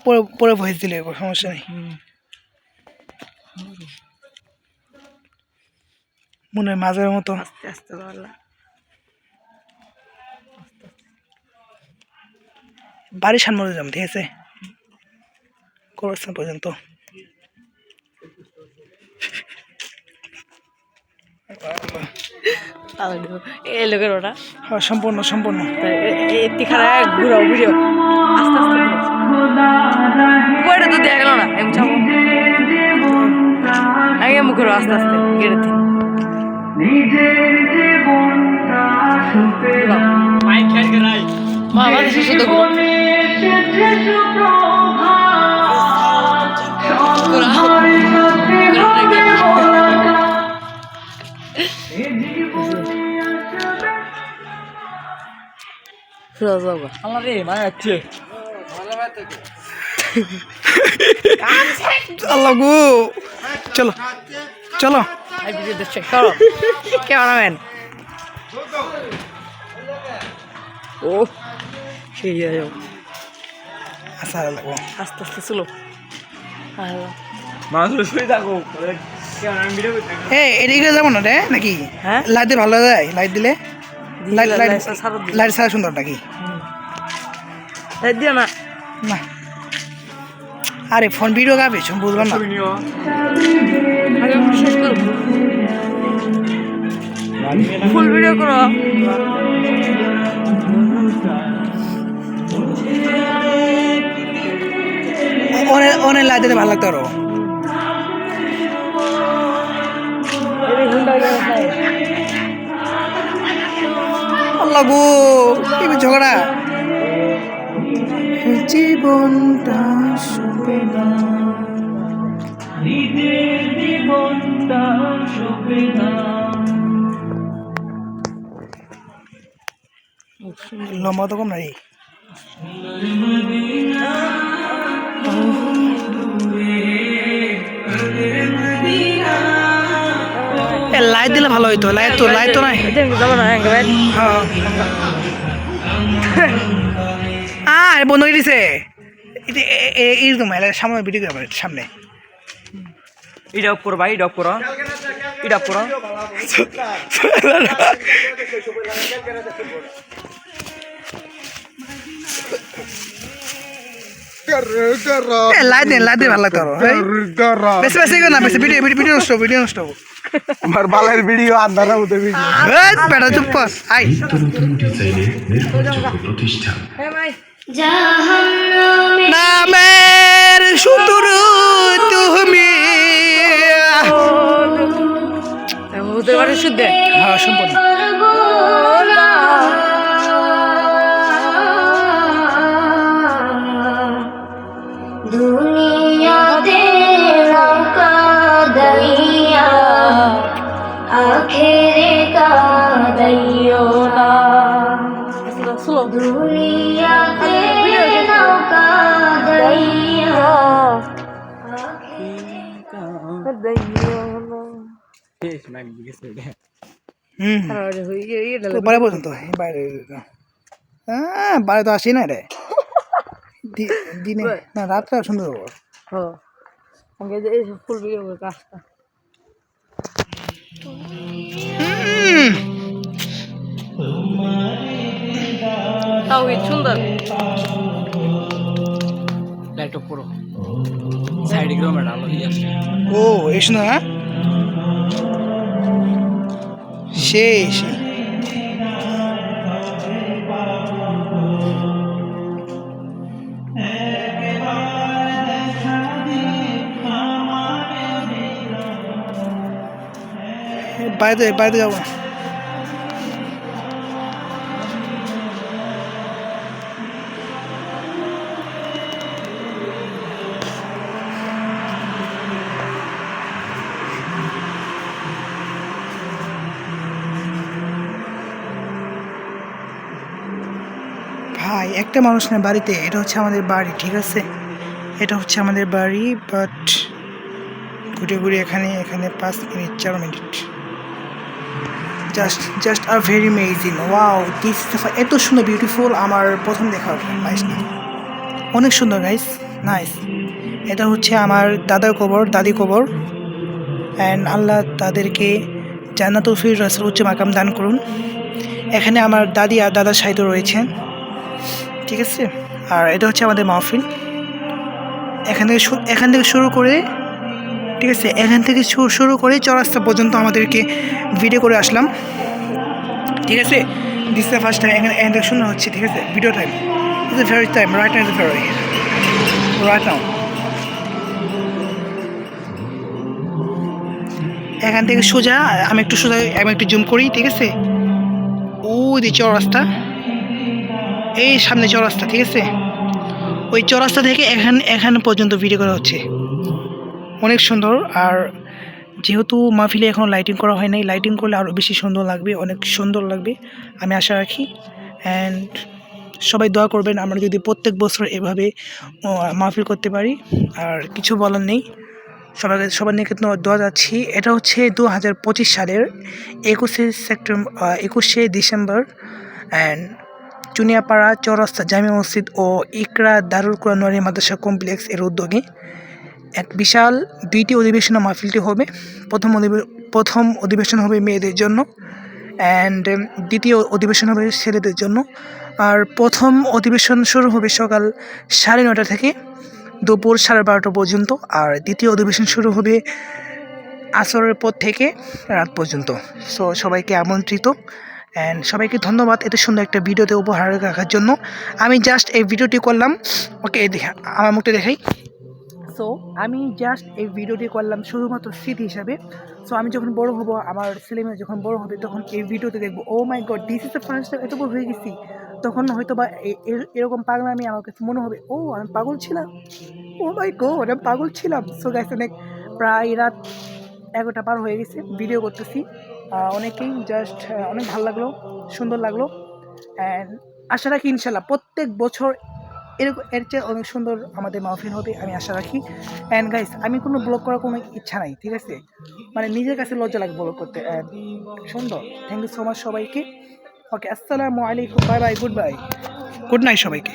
পরে পরে ভয়েস দিলে সমস্যা নেই মনে হয় মাঝের মতো আস্তে আস্তে বাড়ির সামনে যাম ঠিক আছে কবরস্থান পর্যন্ত এই লোকের ওটা হ্যাঁ সম্পূর্ণ সম্পূর্ণ এটি খারাপ ঘুরাও ভিডিও আস্তে আস্তে ঘুরাও তো দেখা গেল না এম চাবো আগে মুখ ঘুরো আস্তে আস্তে গেড়ে দিন মা আমার শিশু তো আল্লাহ গো চলো চলো ক্যামেরাম্যান ও সেই আচ্ছা লাগবো আস্তে আস্তে চলো এদিকে যাবো না রে নাকি হ্যাঁ লাইট দিয়ে ভালো যায় লাইট দিলে লাইট লাইট লাইট লাইট ছাড়া সুন্দর নাকি দিও না না আরে ফোন ভিডিও গাবে বুঝলাম না আগে শেষ করো ফুল ভিডিও করো অনেক লাইট দিতে ভালো লাগতো আরো আল্লাহ গো কি ঝগড়া জীবনটা শুবে না লম্বা তো কম নাই লাইট দিলে ভালো হইতো লাইট তো নাই যাবো না বন্ধ হয়ে দিছে এইরকম সামনে ভিডিও সামনে এটা অফ করো ভাই এটা অফ করো এটা অফ করো লাইট দিয়ে ভালো লাগতো বেশি বেশি না বেশি ভিডিও নষ্ট আমার বালের ভিডিও আন্ধারা মতো ভিডিও বেটা চুপ কর আই প্রতিষ্ঠান নামের সুতুরু তুমি ওদের বাড়ি শুদ্ধ হ্যাঁ সম্পূর্ণ দুনিয়াতে নৌকা দাইয়া আখেরে কাদাইও না দুনিয়াতে নৌকা দাইয়া বাইরে পর্যন্ত বাইরে হ্যাঁ বাইরে তো আসি না রে দিনে না রাত্রে সুন্দর ফুল ভিডিও কাজটা তাও সুন্দর লাইট অফ করো সাইডে গ্রামে আলো দিয়ে আসে ও এস না সেই বাইরে যাবো ভাই একটা মানুষ না বাড়িতে এটা হচ্ছে আমাদের বাড়ি ঠিক আছে এটা হচ্ছে আমাদের বাড়ি বাট ঘুরে ঘুরে এখানে 5 minute 4 minute just are very amazing wow this এত সুন্দর বিউটিফুল আমার প্রথম দেখা পাইস না অনেক সুন্দর গাইস নাইস। এটা হচ্ছে আমার দাদার কবর, দাদি কবর। অ্যান্ড আল্লাহ তাদেরকে জান্নাতুল ফিরদাউসের উচ্চ মাকাম দান করুন। এখানে আমার দাদি আর দাদা সাহিত্য রয়েছেন, ঠিক আছে। আর এটা হচ্ছে আমাদের মাহফিল। এখান থেকে শুরু করে, ঠিক আছে, এখান থেকে শুরু করে চৌরাস্তা পর্যন্ত আমাদেরকে ভিডিও করে আসলাম, ঠিক আছে। দিস দ্য ফার্স্ট টাইম এখানে দেখুন হচ্ছে, ঠিক আছে, video time is the very time right now, is the very right now. এখান থেকে সোজা আমি একটু জুম করি, ঠিক আছে। ওই যে চৌরাস্তা, এই সামনে চৌরাস্তা, ঠিক আছে। ওই চৌরাস্তা থেকে এখান পর্যন্ত ভিডিও করা হচ্ছে, অনেক সুন্দর। আর যেহেতু মাহফিলে এখনও লাইটিং করা হয় নাই, লাইটিং করলে আরও বেশি সুন্দর লাগবে, অনেক সুন্দর লাগবে আমি আশা রাখি। অ্যান্ড সবাই দোয়া করবেন আমরা যদি প্রত্যেক বছর এভাবে মাহফিল করতে পারি। আর কিছু বলার নেই, সবার নিয়ে কিন্তু দোয়া যাচ্ছি। এটা হচ্ছে 2025 সালের 21শে ডিসেম্বর অ্যান্ড চুনিয়াপাড়া চৌরাস্তা জামিয়া মসজিদ ও ইকরা দারুল কোরআন নুরানী মাদ্রাসা কমপ্লেক্স এর উদ্যোগে এক বিশাল 2টি অধিবেশন মাহফিলটি হবে। প্রথম অধিবেশন হবে মেয়েদের জন্য অ্যান্ড দ্বিতীয় অধিবেশন হবে ছেলেদের জন্য। আর প্রথম অধিবেশন শুরু হবে সকাল 9:30 থেকে দুপুর 12:30 পর্যন্ত। আর দ্বিতীয় অধিবেশন শুরু হবে আসরের পর থেকে রাত পর্যন্ত। সো সবাইকে আমন্ত্রিত অ্যান্ড সবাইকে ধন্যবাদ এত সুন্দর একটা ভিডিওতে উপহার রাখার জন্য। আমি জাস্ট এই ভিডিওটি করলাম, ওকে, আমার মুখটা দেখাই। সো আমি জাস্ট এই ভিডিওটি করলাম শুধুমাত্র স্মৃতি হিসাবে। সো আমি যখন বড় হব, আমার ছেলেমেয়ে যখন বড় হবে, তখন এই ভিডিওতে দেখবো, oh my god, this is the first time এত বড় হয়ে গেছি। তখন হয়তো বা এরকম পাগলামি আমার কাছে মনে হবে, ও আমি পাগল ছিলাম, ও মাই গড আমি পাগল ছিলাম। সো গাইস, প্রায় রাত 11টা পার হয়ে গেছে, ভিডিও করতেছি। অনেকেই জাস্ট অনেক ভালো লাগলো, সুন্দর লাগলো। অ্যান্ড আশা রাখি ইনশাল্লাহ প্রত্যেক বছর এর চেয়ে অনেক সুন্দর আমাদের মাহফিল হবে আমি আশা রাখি। অ্যান্ড গাইস, আমি কোনো ব্লগ করার কোনো ইচ্ছা নাই, ঠিক আছে, মানে নিজের কাছে লজ্জা লাগে ব্লগ করতে। সুন্দর, থ্যাংক ইউ সো মাচ সবাইকে। ওকে, আসসালামু আলাইকুম, বাই বাই, গুড নাইট সবাইকে।